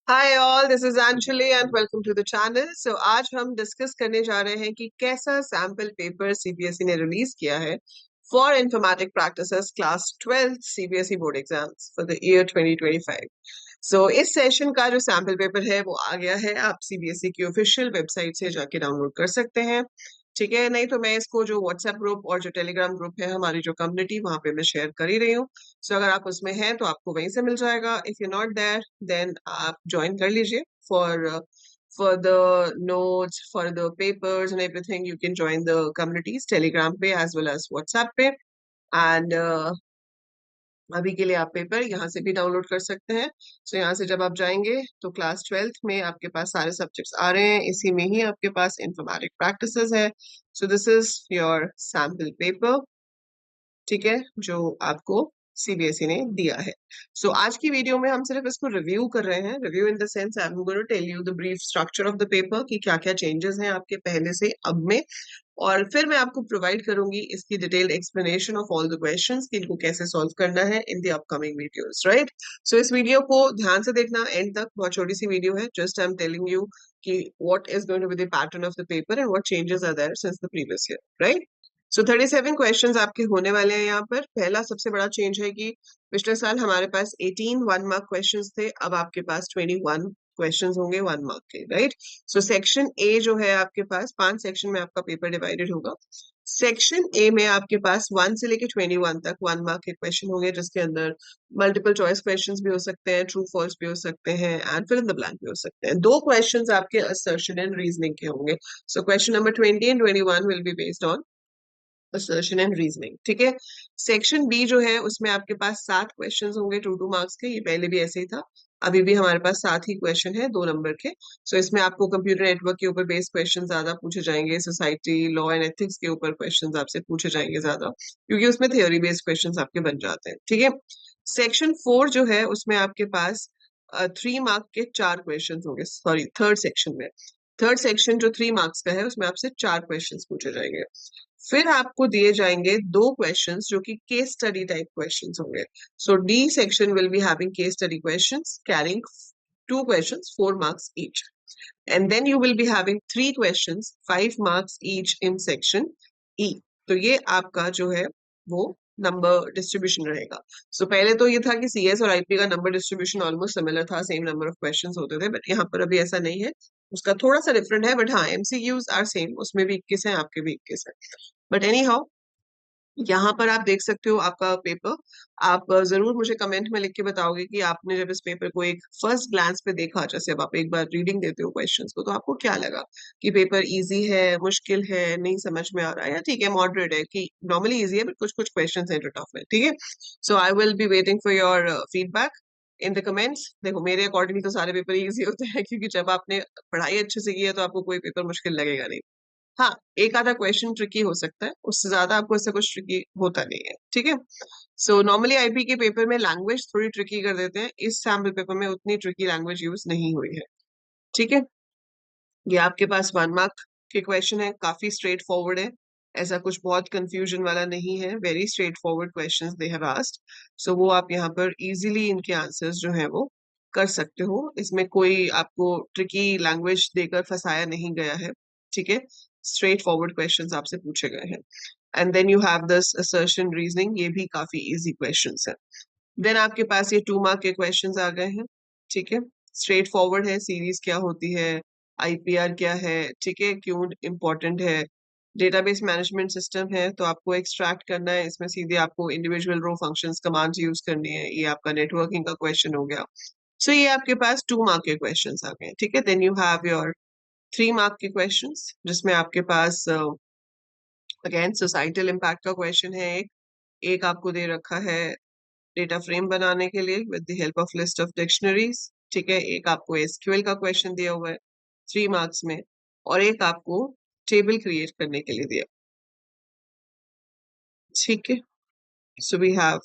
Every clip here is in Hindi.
Hi all, this is Anjali and welcome to the channel. So आज हम डिस्कस करने जा रहे हैं कि कैसा सैम्पल पेपर सीबीएसई ने रिलीज किया है for informatic practices class 12 CBSE board exams for the year 2025। So इस सेशन का जो सैम्पल पेपर है वो आ गया है, आप सीबीएसई की ऑफिशियल वेबसाइट से जाके डाउनलोड कर सकते हैं। ठीक है, नहीं तो मैं इसको जो व्हाट्सएप ग्रुप और जो टेलीग्राम ग्रुप है हमारी जो कम्युनिटी, वहां पे मैं शेयर कर ही रही हूँ। सो अगर आप उसमें हैं तो आपको वहीं से मिल जाएगा। If you not there then आप ज्वाइन कर लीजिए for the notes, for the papers and everything. You can join the communities Telegram पे एज वेल एज व्हाट्सएप पे। एंड अभी के लिए आप पेपर यहाँ से भी डाउनलोड कर सकते हैं। सो यहाँ से जब आप जाएंगे तो क्लास 12th में आपके पास सारे सब्जेक्ट्स आ रहे हैं, इसी में ही आपके पास इंफॉर्मेटिक प्रैक्टिसेस है। So this is your sample paper, ठीक है, जो आपको सीबीएसई ने दिया है। सो आज की वीडियो में हम सिर्फ इसको रिव्यू कर रहे हैं। Review in the sense I am going to tell you the brief structure of the paper कि क्या क्या चेंजेस हैं आपके पहले से अब में, और फिर मैं आपको प्रोवाइड करूंगी इसकी detailed explanation of all the questions कि इनको कैसे सॉल्व करना है in the upcoming videos, right. So इस वीडियो को ध्यान से देखना एंड तक, बहुत छोटी सी वीडियो है, just I am telling you कि what is going to be the pattern of the paper and what changes are there since the previous year, right. So 37 questions आपके होने वाले हैं यहाँ पर। पहला सबसे बड़ा चेंज है कि पिछले साल हमारे पास 18 1 मार्क क्वेश्चंस थे, अब आपके पास 21 क्वेश्चंस होंगे 1 मार्क के, राइट। सो सेक्शन ए जो है आपके पास 5 सेक्शन में आपका पेपर डिवाइडेड होगा। सेक्शन ए में आपके पास 1 से लेके 21 तक 1 मार्क के क्वेश्चन होंगे, जिसके अंदर मल्टीपल चॉइस क्वेश्चंस भी हो सकते हैं, ट्रू फॉल्स भी हो सकते हैं and fill in the blank भी हो सकते हैं। दो क्वेश्चंस आपके असर्शन एंड रीजनिंग के होंगे। So question number 20 and 21 will be based on assertion and reasoning, ठीक है। सेक्शन बी जो है उसमें आपके पास 7 क्वेश्चंस होंगे 2 मार्क्स के। ये पहले भी ऐसे ही था, अभी भी हमारे पास 7 ही क्वेश्चन है 2 नंबर के। सो इसमें आपको कंप्यूटर नेटवर्क के ऊपर बेस्ड क्वेश्चन ज्यादा पूछे जाएंगे, सोसाइटी, लॉ एंड एथिक्स के ऊपर क्वेश्चन आपसे पूछे जाएंगे ज्यादा, क्योंकि उसमें थ्योरी बेस्ड क्वेश्चन आपके बन जाते हैं, ठीक है। सेक्शन 4 जो है उसमें आपके पास 3 मार्क के 4 क्वेश्चन होंगे, सॉरी थर्ड सेक्शन में। थर्ड सेक्शन जो 3 मार्क्स का है उसमें आपसे 4 क्वेश्चंस पूछे जाएंगे। फिर आपको दिए जाएंगे 2 क्वेश्चंस जो कि केस स्टडी टाइप क्वेश्चंस होंगे। So D section will be having case study questions carrying 2 questions 4 marks each, and then you will be having 3 questions 5 marks each in section E. तो ये आपका जो है वो नंबर डिस्ट्रीब्यूशन रहेगा। सो पहले तो ये था कि सीएस और आईपी का नंबर डिस्ट्रीब्यूशन ऑलमोस्ट सिमिलर था, सेम नंबर ऑफ क्वेश्चंस होते थे, बट यहाँ पर अभी ऐसा नहीं है, उसका थोड़ा सा डिफरेंट है। बट हाँ, एमसीक्यूज आर सेम, उसमें भी 21 है, आपके भी 21 है। बट एनी हाउ, यहाँ पर आप देख सकते हो आपका पेपर। आप जरूर मुझे कमेंट में लिख के बताओगे कि आपने जब इस पेपर को एक फर्स्ट ग्लांस पे देखा, जैसे अब आप एक बार रीडिंग देते हो क्वेश्चंस को, तो आपको क्या लगा कि पेपर इजी है, मुश्किल है, नहीं समझ में आ रहा है, या ठीक है मॉडरेट है, कि नॉर्मली इजी है बट कुछ कुछ क्वेश्चंस हैं जो टफ है, ठीक है। So I will be waiting for your feedback in the comments. देखो, मेरे अकॉर्डिंग तो सारे पेपर इजी होते हैं, क्योंकि जब आपने पढ़ाई अच्छे से की है तो आपको कोई पेपर मुश्किल लगेगा नहीं। हाँ, एक आधा क्वेश्चन ट्रिकी हो सकता है, उससे ज्यादा आपको ऐसा कुछ ट्रिकी होता नहीं है, ठीक है। सो नॉर्मली आईपी के पेपर में लैंग्वेज थोड़ी ट्रिकी कर देते हैं, इस सैम्पल पेपर में उतनी ट्रिकी लैंग्वेज यूज नहीं हुई है, ठीक है। ये आपके पास 1 मार्क के क्वेश्चन है, काफी स्ट्रेट फॉरवर्ड है, ऐसा कुछ बहुत कंफ्यूजन वाला नहीं है, very straight forward questions they have asked. So वो आप यहाँ पर इजीली इनके आंसर्स जो है वो कर सकते हो, इसमें कोई आपको ट्रिकी लैंग्वेज देकर फंसाया नहीं गया है, ठीक है। स्ट्रेट फॉरवर्ड क्वेश्चंस आपसे पूछे गए हैं। And then you have this assertion reasoning, ये भी काफी इजी क्वेश्चंस है। देन आपके पास ये 2 मार्क के क्वेश्चंस आ गए हैं, ठीक है। स्ट्रेट फॉरवर्ड है, सीरीज क्या होती है, आईपीआर क्या है, ठीक है, क्यों इंपॉर्टेंट है, डेटाबेस मैनेजमेंट सिस्टम है तो आपको एक्सट्रैक्ट करना है, इसमें सीधे आपको इंडिविजुअल रो फंक्शंस कमांड्स यूज करनी है, ये आपका नेटवर्किंग का क्वेश्चन हो गया। सो ये आपके पास 2 मार्क के क्वेश्चंस आ गए, ठीक है। Then you have your 3 mark के क्वेश्चंस, जिसमें आपके पास अगेन सोसाइटल इम्पैक्ट का क्वेश्चन है। एक आपको दे रखा है डेटा फ्रेम बनाने के लिए with the help of list of dictionaries, ठीक है। एक आपको एसक्यूएल का क्वेश्चन दिया हुआ है 3 मार्क्स में, और एक आपको टेबल क्रिएट करने के लिए दिया, ठीक है। So we have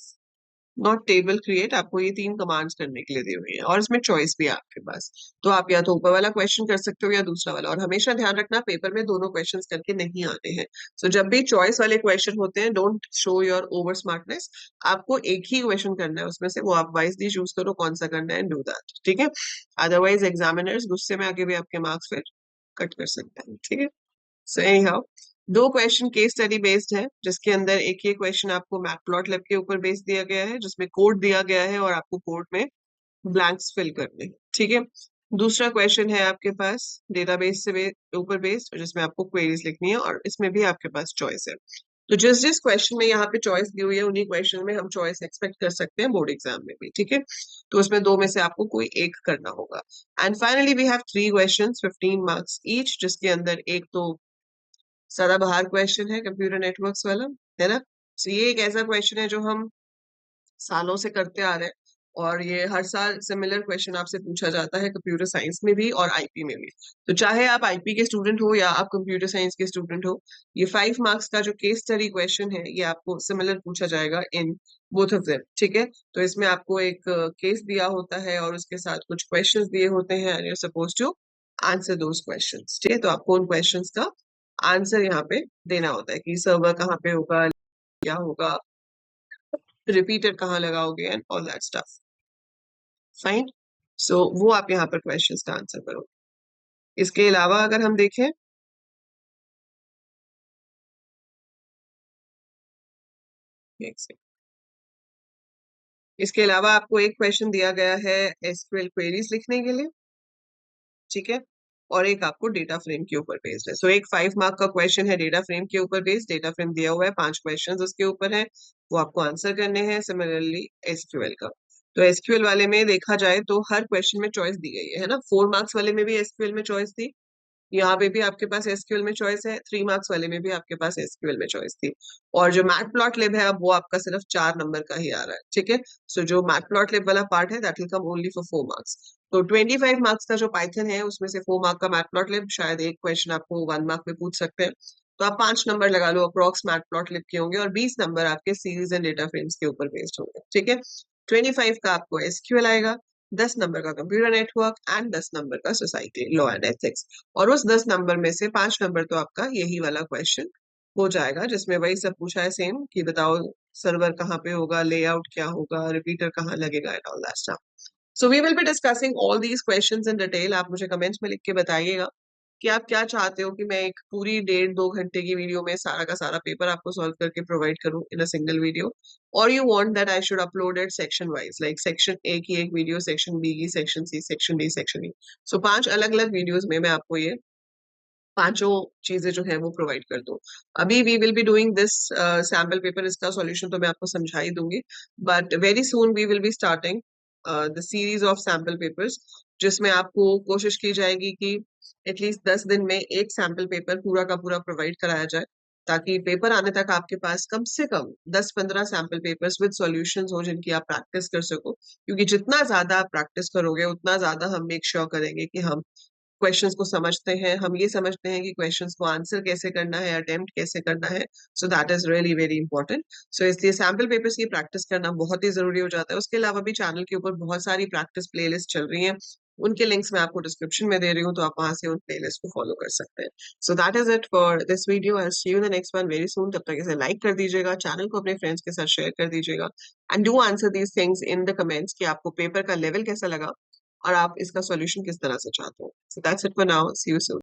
not table create, आपको ये 3 कमांड्स करने के लिए दी हुई है और इसमें चॉइस भी है आपके पास। तो आप या तो ऊपर वाला क्वेश्चन कर सकते हो या दूसरा वाला, और हमेशा ध्यान रखना पेपर में दोनों क्वेश्चंस करके नहीं आते हैं। सो जब भी चॉइस वाले क्वेश्चन होते हैं, don't show your over smartness. आपको एक ही क्वेश्चन करना है उसमें से, वो आप वाइजली चूज करो कौन सा करना है एंड डू दैट, ठीक है। अदरवाइज एग्जामिनर्स गुस्से में आके भी आपके मार्क्स फिर कट कर सकते हैं, ठीक है। So any how, 2 question case study based है, जिसके अंदर एक ये क्वेश्चन आपको मैटप्लॉटलिब के ऊपर बेस्ड दिया गया है, जिसमें कोड दिया गया है और आपको कोड में ब्लैंक्स फिल करने हैं, ठीक है। दूसरा क्वेश्चन है आपके पास डेटाबेस से ऊपर बेस्ड, जिसमें आपको क्वेरीज लिखनी है और इसमें भी आपके पास चॉइस है। तो जिस जिस क्वेश्चन में यहाँ पे चॉइस दी हुई है, उन्हीं क्वेश्चन में हम चॉइस एक्सपेक्ट कर सकते हैं बोर्ड एग्जाम में भी, ठीक है। तो उसमें 2 में से आपको कोई एक करना होगा। And finally we have 3 questions 15 marks each, जिसके अंदर एक तो सदाबहार क्वेश्चन है कंप्यूटर नेटवर्क्स वाला, है ना। तो ये एक ऐसा क्वेश्चन है जो हम सालों से करते आ रहे हैं, और ये हर साल सिमिलर क्वेश्चन आपसे पूछा जाता है कंप्यूटर साइंस में भी और आईपी में भी। तो चाहे आप आईपी के स्टूडेंट हो या आप कंप्यूटर साइंस के स्टूडेंट हो, ये 5 मार्क्स का जो केस स्टडी क्वेश्चन है, ये आपको सिमिलर पूछा जाएगा इन बोथ ऑफ देम, ठीक है। तो इसमें आपको एक केस दिया होता है और उसके साथ कुछ क्वेश्चंस दिए होते हैं, and you are suppose to answer those questions, ठीक है। तो आपको उन क्वेश्चंस का आंसर यहाँ पे देना होता है कि सर्वर कहाँ पे होगा, क्या होगा, रिपीटर कहाँ लगाओगे and all that stuff, fine. So वो आप यहाँ पर क्वेश्चंस का आंसर करो। इसके अलावा अगर हम देखें, एक सेकंड, इसके अलावा आपको एक क्वेश्चन दिया गया है एसक्यूएल क्वेरीज लिखने के लिए, ठीक है। और एक आपको डेटा फ्रेम के ऊपर बेस्ड है। सो एक 5 मार्क का क्वेश्चन है डेटा फ्रेम के ऊपर बेस्ड, डेटा फ्रेम दिया हुआ है, 5 क्वेश्चंस उसके ऊपर है, वो आपको आंसर करने हैं। सिमिलरली एसक्यूएल का, तो एसक्यूएल वाले में देखा जाए तो हर क्वेश्चन में चॉइस दी गई है ना। 4 मार्क्स वाले में भी एसक्यूएल में चॉइस थी, यहाँ पे भी आपके पास एसक्यूएल में चॉइस है, 3 मार्क्स वाले में भी आपके पास एसक्यूएल में चॉइस थी। और जो मैटप्लॉटलिब है, अब वो आपका सिर्फ 4 नंबर का ही आ रहा है, ठीक है। सो जो मैटप्लॉटलिब वाला पार्ट है, that will come only for 4 marks. तो 25 मार्क्स का जो पाइथन है, उसमें से 4 मार्क का मैटप्लॉटलिब, शायद एक क्वेश्चन आपको 1 मार्क में पूछ सकते हैं। तो आप 5 नंबर लगा लो अप्रॉक्स मैटप्लॉटलिब के होंगे, और 20 नंबर आपके सीरीज एंड डेटा फ्रेम्स के ऊपर बेस्ड होंगे, ठीक है। 25 का आपको एसक्यूएल आएगा, 10 नंबर का कंप्यूटर नेटवर्क एंड 10 नंबर का सोसाइटी लॉ एंड एथिक्स। और उस 10 नंबर में से 5 नंबर तो आपका यही वाला क्वेश्चन हो जाएगा, जिसमें वही सब पूछा है सेम, कि बताओ सर्वर कहाँ पे होगा, लेआउट क्या होगा, रिपीटर कहाँ लगेगा and all that stuff. So we will be discussing all these questions in detail. आप मुझे कमेंट्स में लिख के बताइएगा कि आप क्या चाहते हो कि मैं एक पूरी 1.5-2 घंटे की वीडियो में सारा का सारा पेपर आपको सॉल्व करके प्रोवाइड करूं इन अ सिंगल वीडियो, और you want that I should upload it section wise, like section A की एक वीडियो, सेक्शन बी की, section C, section D, section E. So 5 अलग अलग वीडियोस में मैं आपको ये पांचों चीजें जो है वो प्रोवाइड कर दूं। अभी we will be doing this sample paper, इसका सॉल्यूशन तो मैं आपको समझा ही दूंगी, but very soon we will be starting the series of sample papers, जिसमें आपको कोशिश की जाएगी कि एटलीस्ट 10 दिन में एक सैम्पल पेपर पूरा का पूरा प्रोवाइड कराया जाए, ताकि पेपर आने तक आपके पास कम से कम 10-15 सैम्पल पेपर्स विद सॉल्यूशंस हो, जिनकी आप प्रैक्टिस कर सको। क्योंकि जितना ज्यादा आप प्रैक्टिस करोगे, उतना ज्यादा हम मेक श्योर करेंगे कि हम क्वेश्चंस को समझते हैं, हम ये समझते हैं कि क्वेश्चंस को आंसर कैसे करना है, अटेम्प्ट कैसे करना है। So that is really very important. So इसलिए सैम्पल पेपर्स की प्रैक्टिस करना बहुत ही जरूरी हो जाता है। उसके अलावा भी चैनल के ऊपर बहुत सारी प्रैक्टिस प्लेलिस्ट चल रही हैं, उनके लिंक्स मैं आपको डिस्क्रिप्शन में दे रही हूँ, तो आप वहां से उन प्लेलिस्ट को फॉलो कर सकते हैं। So that is it for this video. I see you in the next one very soon. तब तक इसे लाइक कर दीजिएगा, चैनल को अपने फ्रेंड्स के साथ शेयर कर दीजिएगा, and do answer these things in the comments कि आपको पेपर का लेवल कैसा लगा और आप इसका सॉल्यूशन किस तरह से चाहते हो। So that's it for now, see you soon.